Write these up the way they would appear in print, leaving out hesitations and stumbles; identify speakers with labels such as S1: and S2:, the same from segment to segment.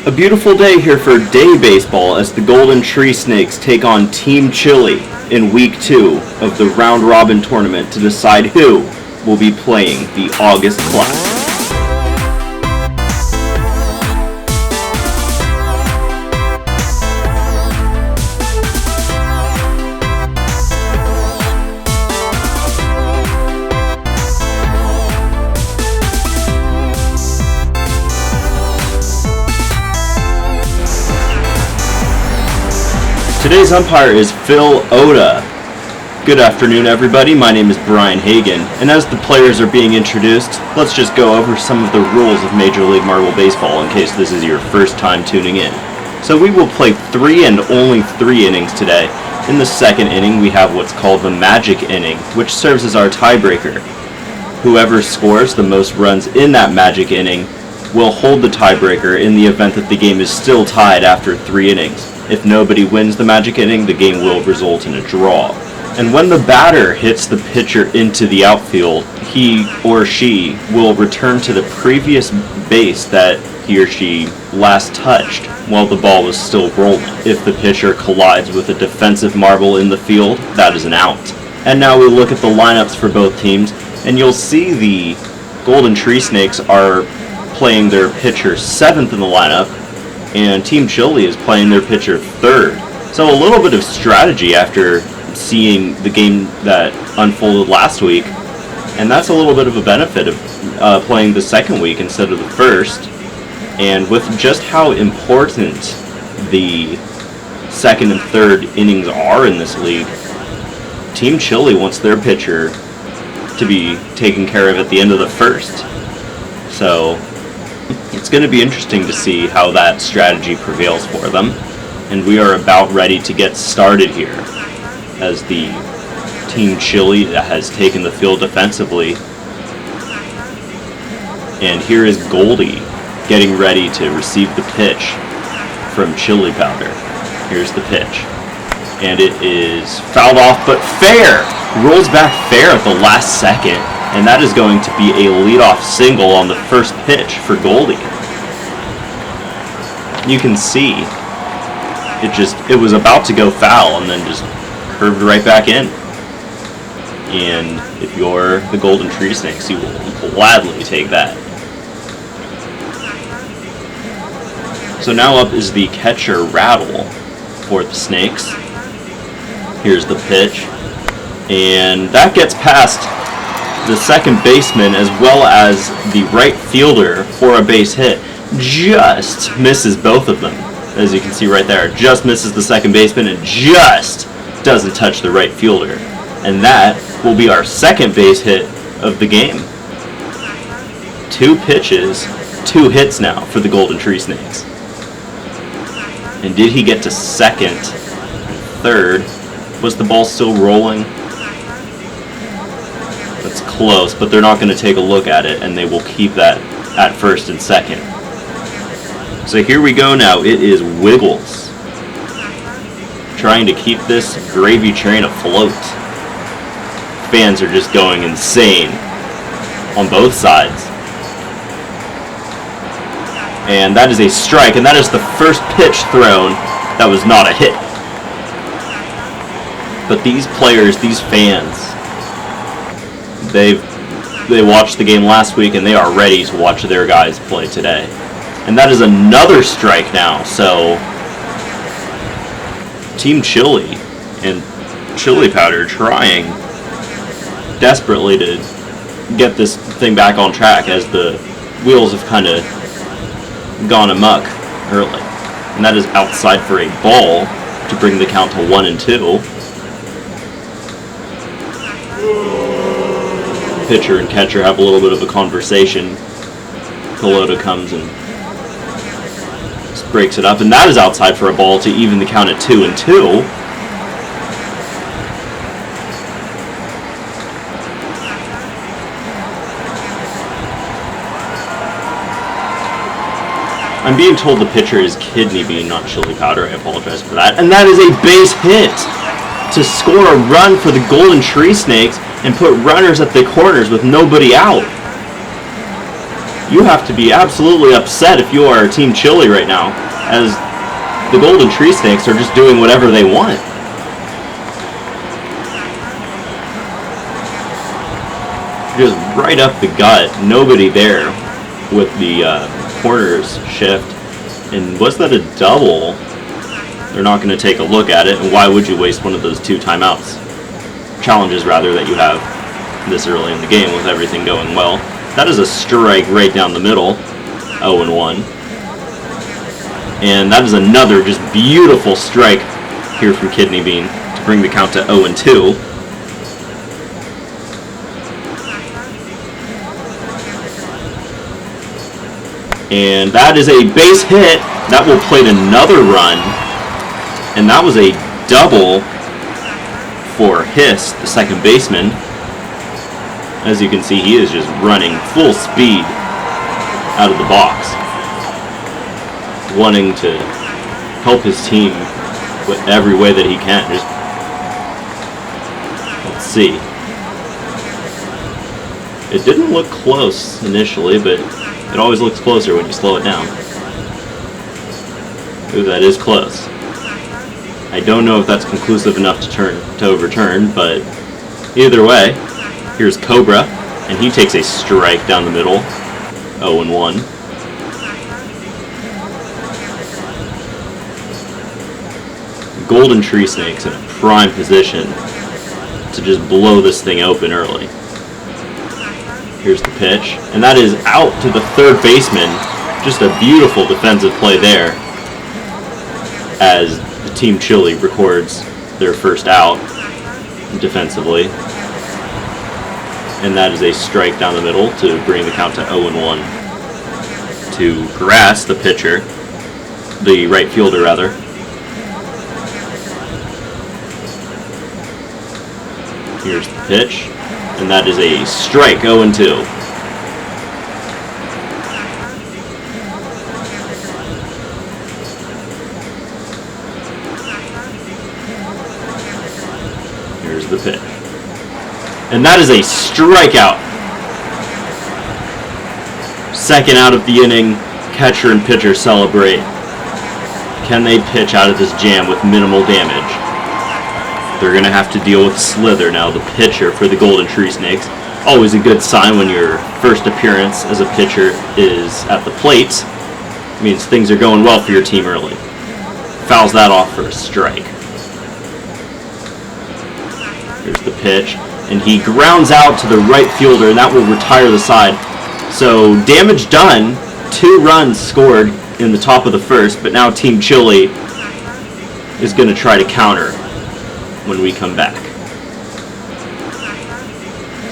S1: A beautiful day here for day baseball as the Golden Tree Snakes take on Team CHLI in Week 2 of the Round Robin Tournament to decide who will be playing the August Classic. Today's umpire is Phil Oda. Good afternoon, everybody. My name is Brian Hagan, and as the players are being introduced, let's just go over some of the rules of Major League Marble Baseball in case this is your first time tuning in. So we will play 3 and only 3 innings today. In the second inning, we have what's called the magic inning, which serves as our tiebreaker. Whoever scores the most runs in that magic inning will hold the tiebreaker in the event that the game is still tied after 3 innings. If nobody wins the magic inning, the game will result in a draw. And when the batter hits the pitcher into the outfield, he or she will return to the previous base that he or she last touched while the ball was still rolling. If the pitcher collides with a defensive marble in the field, that is an out. And now we look at the lineups for both teams, and you'll see the Golden Tree Snakes are playing their pitcher 7th in the lineup, and Team CHLI is playing their pitcher 3rd. So a little bit of strategy after seeing the game that unfolded last week, and that's a little bit of a benefit of playing the second week instead of the first. And with just how important the second and third innings are in this league, Team CHLI wants their pitcher to be taken care of at the end of the first. So it's going to be interesting to see how that strategy prevails for them. And we are about ready to get started here as the Team CHLI has taken the field defensively. And here is Goldie getting ready to receive the pitch from Chili Powder. Here's the pitch. And it is fouled off, but fair! Rolls back fair at the last second. And that is going to be a leadoff single on the first pitch for Goldie. You can see it was about to go foul and then just curved right back in. And if you're the Golden Tree Snakes, you will gladly take that. So now up is the catcher Rattle for the Snakes. Here's the pitch. And that gets past the second baseman as well as the right fielder for a base hit. Just misses both of them, as you can see right there. Just misses the second baseman and just doesn't touch the right fielder. And that will be our second base hit of the game. 2 pitches, 2 hits now for the Golden Tree Snakes. And did he get to second, third? Was the ball still rolling? That's close, but they're not going to take a look at it, and they will keep that at first and second. So here we go now. It is Wiggles trying to keep this gravy train afloat. Fans are just going insane on both sides. And that is a strike, and that is the first pitch thrown that was not a hit. But these players, these fans, they watched the game last week and they are ready to watch their guys play today. And that is another strike now. So Team CHLI and Chili Powder trying desperately to get this thing back on track as the wheels have kind of gone amok early. And that is outside for a ball to bring the count to 1-2. Pitcher and catcher have a little bit of a conversation. Pelota comes and just breaks it up, and that is outside for a ball to even the count at 2-2. I'm being told the pitcher is Kidney Bean, not Chili Powder. I apologize for that. And that is a base hit to score a run for the Golden Tree Snakes and put runners at the corners with nobody out. you have to be absolutely upset if you are Team Chili right now, as the Golden Tree Snakes are just doing whatever they want. Just right up the gut, nobody there with the corners shift. And was that a double? They're not going to take a look at it, and why would you waste one of those 2 timeouts? Challenges, rather, that you have this early in the game with everything going well. That is a strike right down the middle, 0-1. And that is another just beautiful strike here from Kidney Bean to bring the count to 0-2. And that is a base hit. That will plate another run. And that was a double for Hiss, the second baseman. As you can see, he is just running full speed out of the box, wanting to help his team with every way that he can. Just, let's see. It didn't look close initially, but it always looks closer when you slow it down. Ooh, that is close. I don't know if that's conclusive enough to overturn, but either way, here's Cobra, and he takes a strike down the middle, 0-1. Golden Tree Snakes in a prime position to just blow this thing open early. Here's the pitch, and that is out to the third baseman. Just a beautiful defensive play there as the Team Chili records their first out defensively. And that is a strike down the middle to bring the count to 0-1 to Grass, the pitcher, the right fielder rather. Here's the pitch, and that is a strike, 0-2. Here's the pitch. And that is a strikeout. Second out of the inning, catcher and pitcher celebrate. Can they pitch out of this jam with minimal damage? They're going to have to deal with Slither now, the pitcher for the Golden Tree Snakes. Always a good sign when your first appearance as a pitcher is at the plate. It means things are going well for your team early. Fouls that off for a strike. Here's the pitch, and he grounds out to the right fielder, and that will retire the side. So damage done, 2 runs scored in the top of the first, but now Team Chili is going to try to counter when we come back.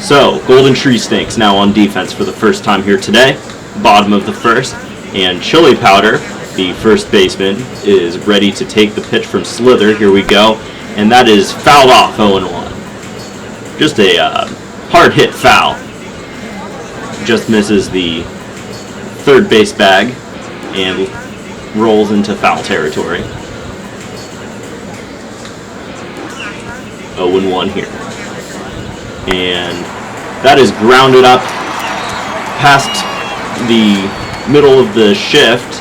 S1: So, Golden Tree Snakes now on defense for the first time here today, bottom of the first, and Chili Powder, the first baseman, is ready to take the pitch from Slither. Here we go, and that is fouled off, 0-1. Just a hard hit foul. Just misses the third base bag and rolls into foul territory. 0-1 here. And that is grounded up past the middle of the shift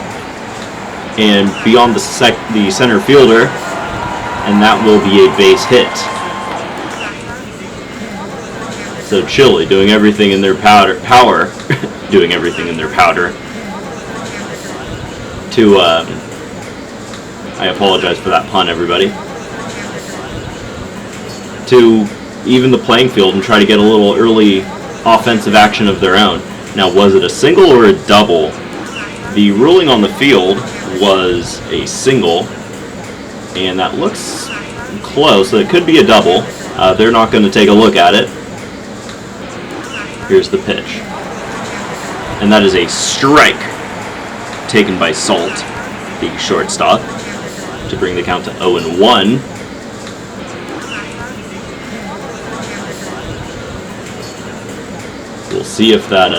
S1: and beyond the center fielder, and that will be a base hit. So Chili doing everything in their power doing everything in their powder to I apologize for that pun, everybody, to even the playing field and try to get a little early offensive action of their own. Now, was it a single or a double? The ruling on the field was a single, and that looks close, so it could be a double. They're not going to take a look at it. Here's the pitch. And that is a strike taken by Salt, the shortstop, to bring the count to 0-1. We'll see if that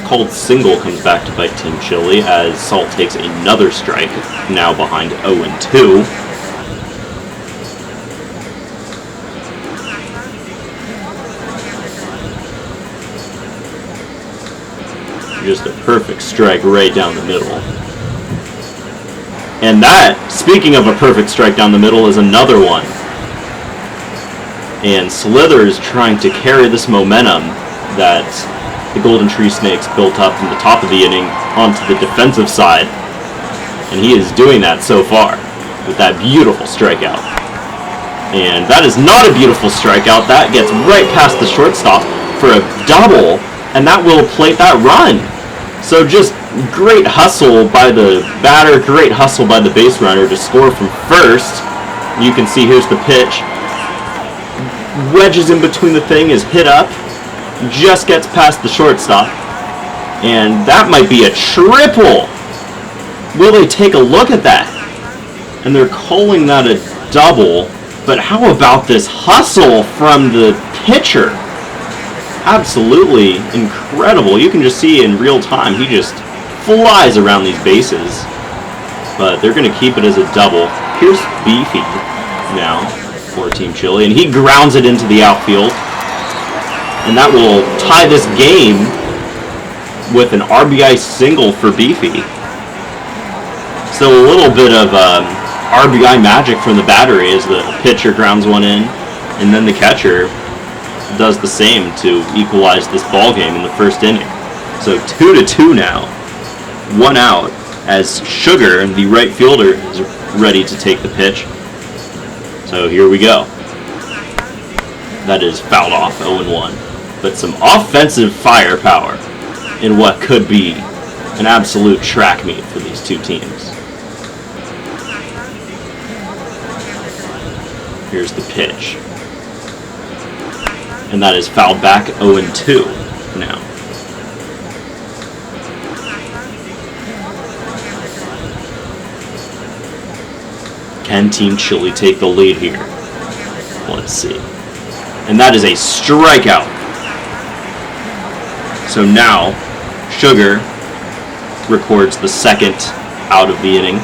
S1: called single comes back to bite Team Chili as Salt takes another strike, now behind 0-2. Just a perfect strike right down the middle. And that, speaking of a perfect strike down the middle, is another one. And Slither is trying to carry this momentum that the Golden Tree Snakes built up in the top of the inning onto the defensive side. And he is doing that so far with that beautiful strikeout. And that is not a beautiful strikeout. That gets right past the shortstop for a double, and that will plate that run. So just great hustle by the batter, great hustle by the base runner to score from first. You can see here's the pitch. Wedges in between the thing, is hit up, just gets past the shortstop. And that might be a triple. Will they take a look at that? And they're calling that a double. But how about this hustle from the pitcher? Absolutely incredible. You can just see in real time, he just flies around these bases. But they're going to keep it as a double. Here's Beefy now for Team Chili, and he grounds it into the outfield. And that will tie this game with an RBI single for Beefy. So a little bit of RBI magic from the battery as the pitcher grounds one in, and then the catcher does the same to equalize this ball game in the first inning. So 2-2 now, 1 out, as Sugar, the right fielder, is ready to take the pitch. So here we go. That is fouled off, 0-1. But some offensive firepower in what could be an absolute track meet for these two teams. Here's the pitch. And that is fouled back, 0-2 now. Can Team Chili take the lead here? Let's see. And that is a strikeout. So now, Sugar records the second out of the inning.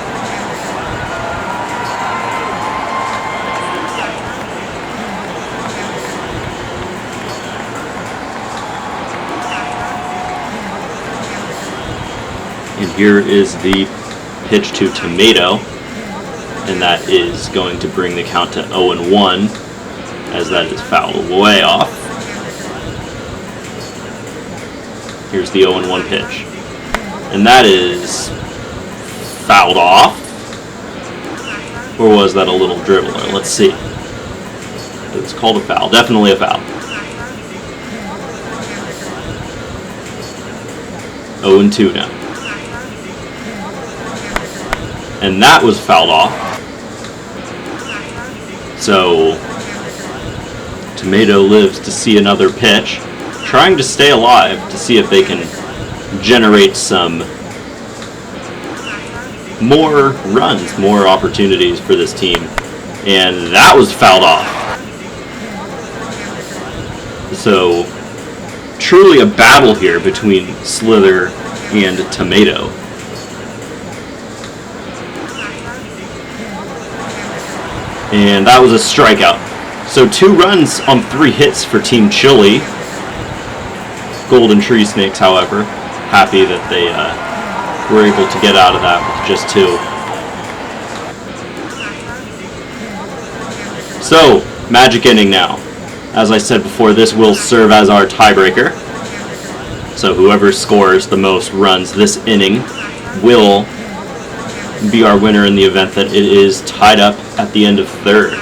S1: And here is the pitch to Tomato. And that is going to bring the count to 0-1, as that is fouled way off. Here's the 0-1 pitch. And that is fouled off. Or was that a little dribbler? Let's see. It's called a foul. Definitely a foul. 0-2 now. And that was fouled off. So, Tomato lives to see another pitch, trying to stay alive to see if they can generate some more runs, more opportunities for this team. And that was fouled off. So, truly a battle here between Slither and Tomato. And that was a strikeout. So 2 runs on 3 hits for Team Chili. Golden Tree Snakes, however, happy that they were able to get out of that with just 2. So, magic inning now. As I said before, this will serve as our tiebreaker. So whoever scores the most runs this inning will be our winner in the event that it is tied up at the end of 3rd.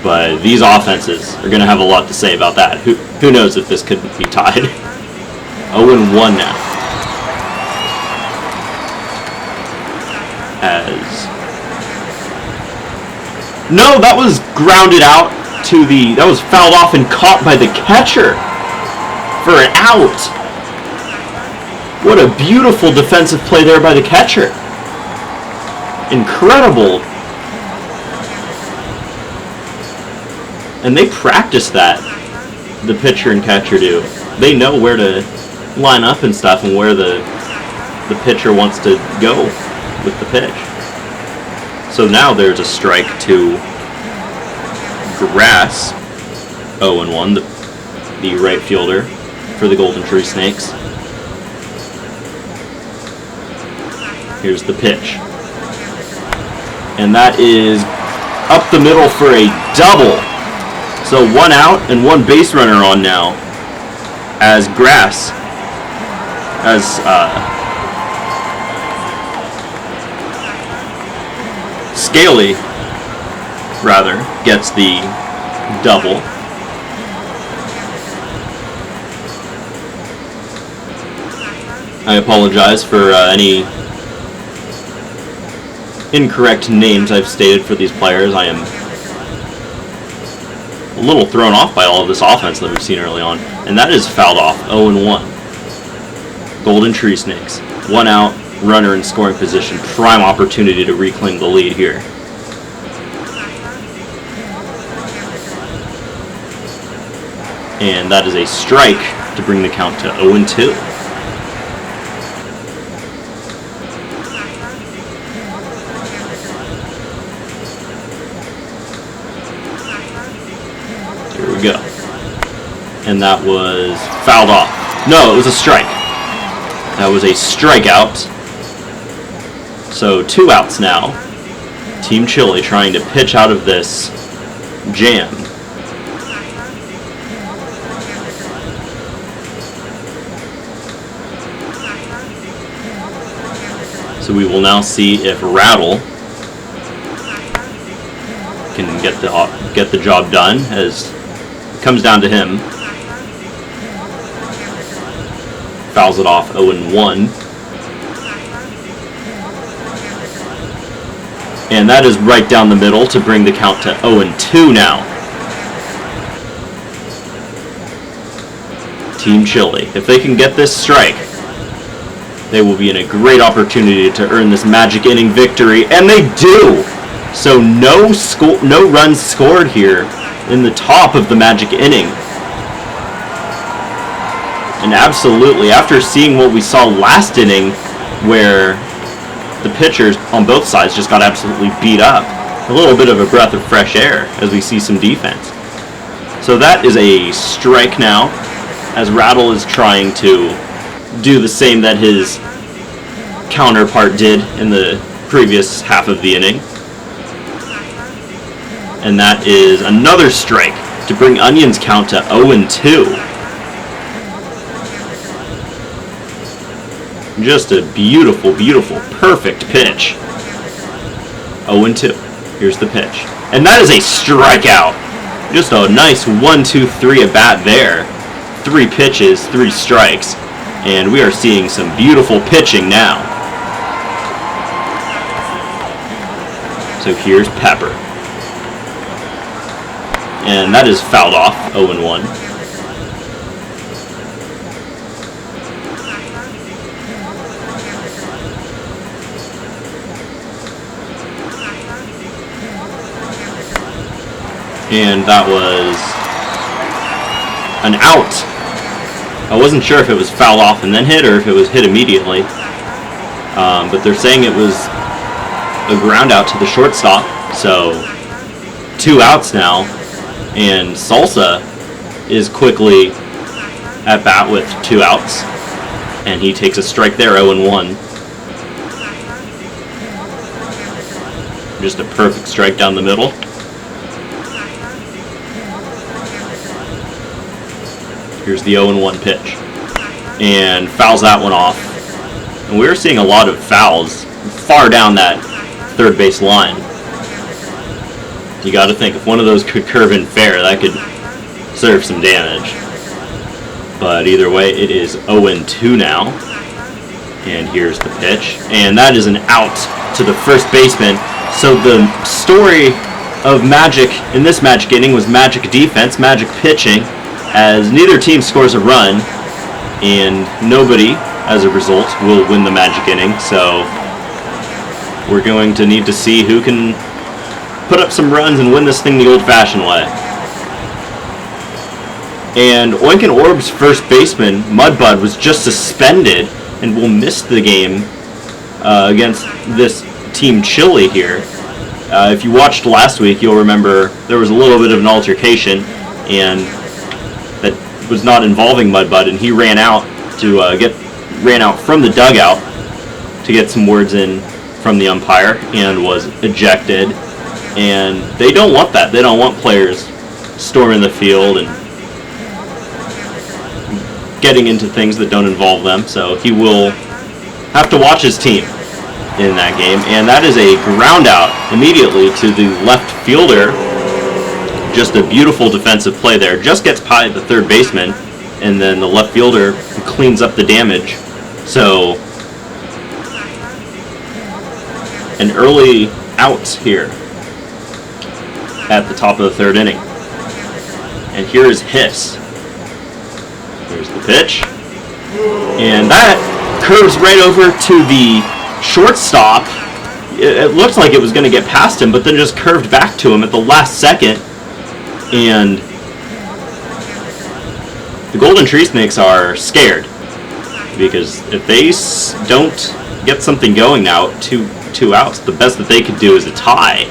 S1: But these offenses are going to have a lot to say about that. Who knows if this could be tied. 0-1 now. No, that was grounded out to the... That was fouled off and caught by the catcher for an out. What a beautiful defensive play there by the catcher. Incredible. And they practice that, the pitcher and catcher do. They know where to line up and stuff and where the pitcher wants to go with the pitch. So now there's a strike to Grass, 0-1, the right fielder for the Golden Tree Snakes. Here's the pitch. And that is up the middle for a double. So 1 out and 1 base runner on now. As Scaly, rather, gets the double. I apologize for any incorrect names I've stated for these players. I am a little thrown off by all of this offense that we've seen early on. And that is fouled off, 0-1. Golden Tree Snakes. 1 out, runner in scoring position. Prime opportunity to reclaim the lead here. And that is a strike to bring the count to 0-2. Here we go. And that was fouled off. No, it was a strike. That was a strikeout. So 2 outs now. Team Chili trying to pitch out of this jam. So we will now see if Rattle can get the job done, as it comes down to him. Fouls it off, 0-1. And that is right down the middle to bring the count to 0-2 now. Team Chili, if they can get this strike, they will be in a great opportunity to earn this magic inning victory, and they do! So no runs scored here in the top of the magic inning. And absolutely, after seeing what we saw last inning, where the pitchers on both sides just got absolutely beat up, a little bit of a breath of fresh air as we see some defense. So that is a strike now, as Rattle is trying to do the same that his counterpart did in the previous half of the inning. And that is another strike to bring Onion's count to 0-2. Just a beautiful, beautiful, perfect pitch. 0-2. Here's the pitch. And that is a strikeout. Just a nice 1-2-3 at bat there. 3 pitches, 3 strikes. And we are seeing some beautiful pitching now. So here's Pepper. And that is fouled off, 0-1. And that was an out. I wasn't sure if it was fouled off and then hit, or if it was hit immediately. But they're saying it was a ground out to the shortstop. So 2 outs now, and Salsa is quickly at bat with 2 outs, and he takes a strike there, 0-1. Just a perfect strike down the middle. Here's the 0-1 pitch. And fouls that one off. And we're seeing a lot of fouls far down that third base line. You got to think, if one of those could curve in fair, that could serve some damage. But either way, it is 0-2 now. And here's the pitch. And that is an out to the first baseman. So the story of Magic in this Magic inning was Magic defense, Magic pitching, as neither team scores a run, and nobody, as a result, will win the Magic inning. So we're going to need to see who can put up some runs and win this thing the old-fashioned way. And Oink and Orb's first baseman, Mudbud, was just suspended and will miss the game against this Team Chili here. If you watched last week, you'll remember there was a little bit of an altercation, and that was not involving Mudbud, and he ran out from the dugout to get some words in from the umpire and was ejected. And they don't want that. They don't want players storming the field and getting into things that don't involve them. So he will have to watch his team in that game. And that is a ground out immediately to the left fielder. Just a beautiful defensive play there. Just gets by the third baseman, and then the left fielder cleans up the damage. So an early out here at the top of the third inning. And here is Hiss. Here's the pitch. And that curves right over to the shortstop. It looked like it was going to get past him, but then just curved back to him at the last second. And the Golden Tree Snakes are scared, because if they don't get something going now, two outs, the best that they could do is a tie.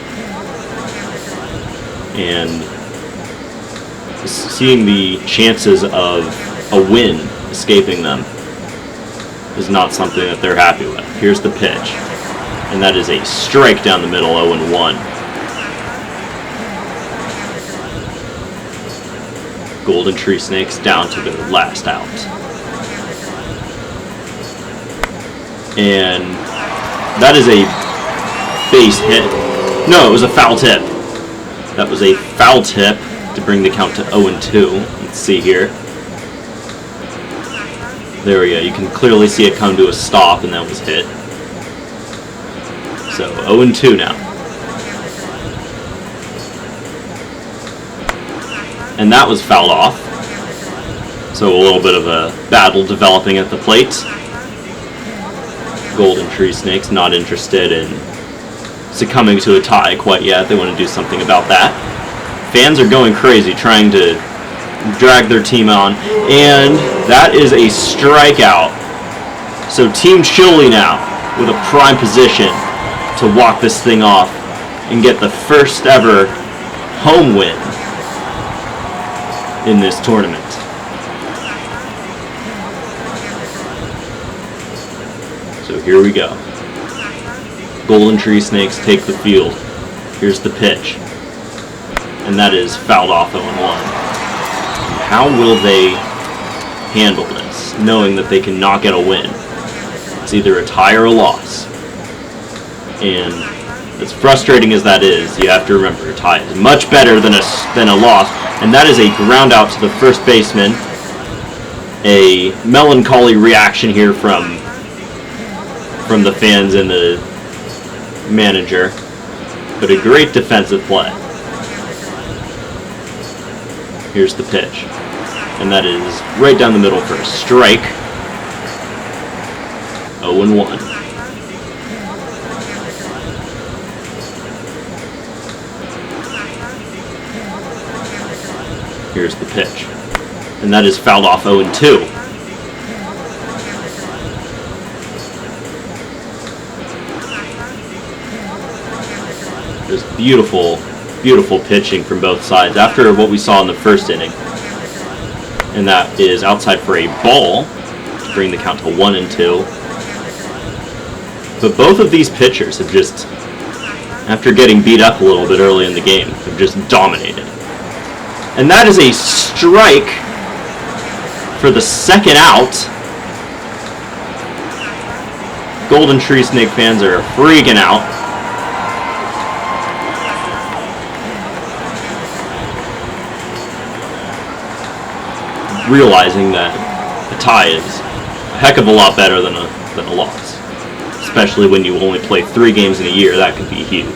S1: And seeing the chances of a win escaping them is not something that they're happy with. Here's the pitch, and that is a strike down the middle, 0-1. Golden Tree Snakes down to their last out. And that is a base hit. No, it was a foul tip. That was a foul tip to bring the count to 0-2. Let's see here. There we go. You can clearly see it come to a stop, and that was hit. So 0-2 now. And that was fouled off. So a little bit of a battle developing at the plate. Golden Tree Snakes not interested in succumbing to a tie quite yet. They want to do something about that. Fans are going crazy trying to drag their team on. And that is a strikeout. So Team CHLI now with a prime position to walk this thing off and get the first ever home win in this tournament. So here we go. Golden Tree Snakes take the field. Here's the pitch. And that is fouled off 0-1. How will they handle this, knowing that they cannot get a win? It's either a tie or a loss. And as frustrating as that is, you have to remember a tie is much better than a loss. And that is a ground out to the first baseman. A melancholy reaction here from the fans and the manager, but a great defensive play. Here's the pitch, and that is right down the middle for a strike. 0-1. Here's the pitch, and that is fouled off 0-2. Just beautiful, beautiful pitching from both sides after what we saw in the first inning. And that is outside for a ball to bring the count to 1-2. But both of these pitchers have just, after getting beat up a little bit early in the game, have just dominated. And that is a strike for the second out. Golden Tree Snake fans are freaking out. Realizing that a tie is a heck of a lot better than a loss. Especially when you only play 3 games in a year, that could be huge.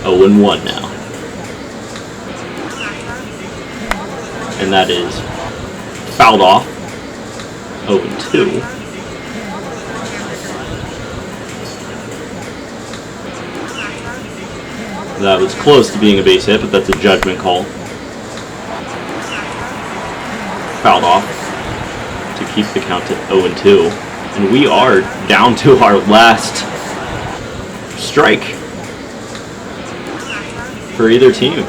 S1: Oh, 0-1 now. And that is fouled off. 0-2. That was close to being a base hit, but that's a judgment call. Fouled off to keep the count at 0-2. And we are down to our last strike for either team.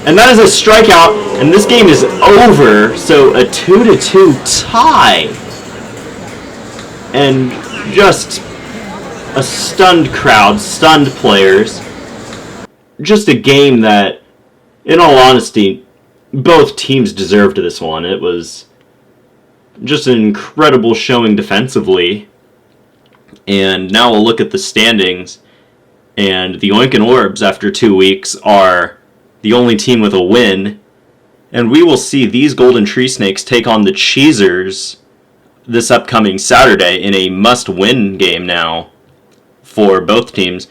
S1: And that is a strikeout, and this game is over, so a 2-2 tie. And just a stunned crowd, stunned players. Just a game that, in all honesty, both teams deserved this one. It was just an incredible showing defensively. And now we'll look at the standings. And the Oinkin Orbs, after 2 weeks, are the only team with a win. And we will see these Golden Tree Snakes take on the Cheesers this upcoming Saturday in a must-win game now for both teams,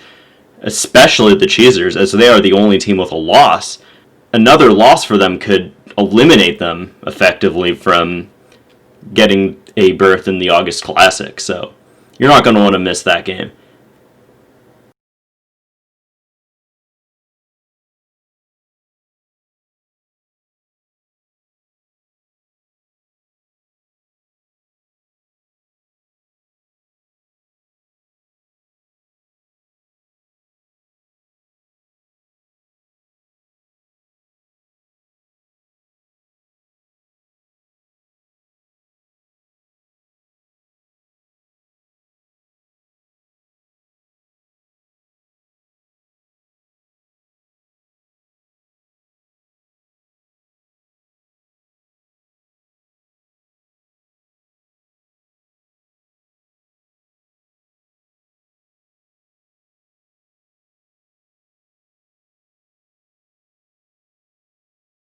S1: especially the Cheesers, as they are the only team with a loss. Another loss for them could eliminate them effectively from getting a berth in the August Classic, so you're not going to want to miss that game.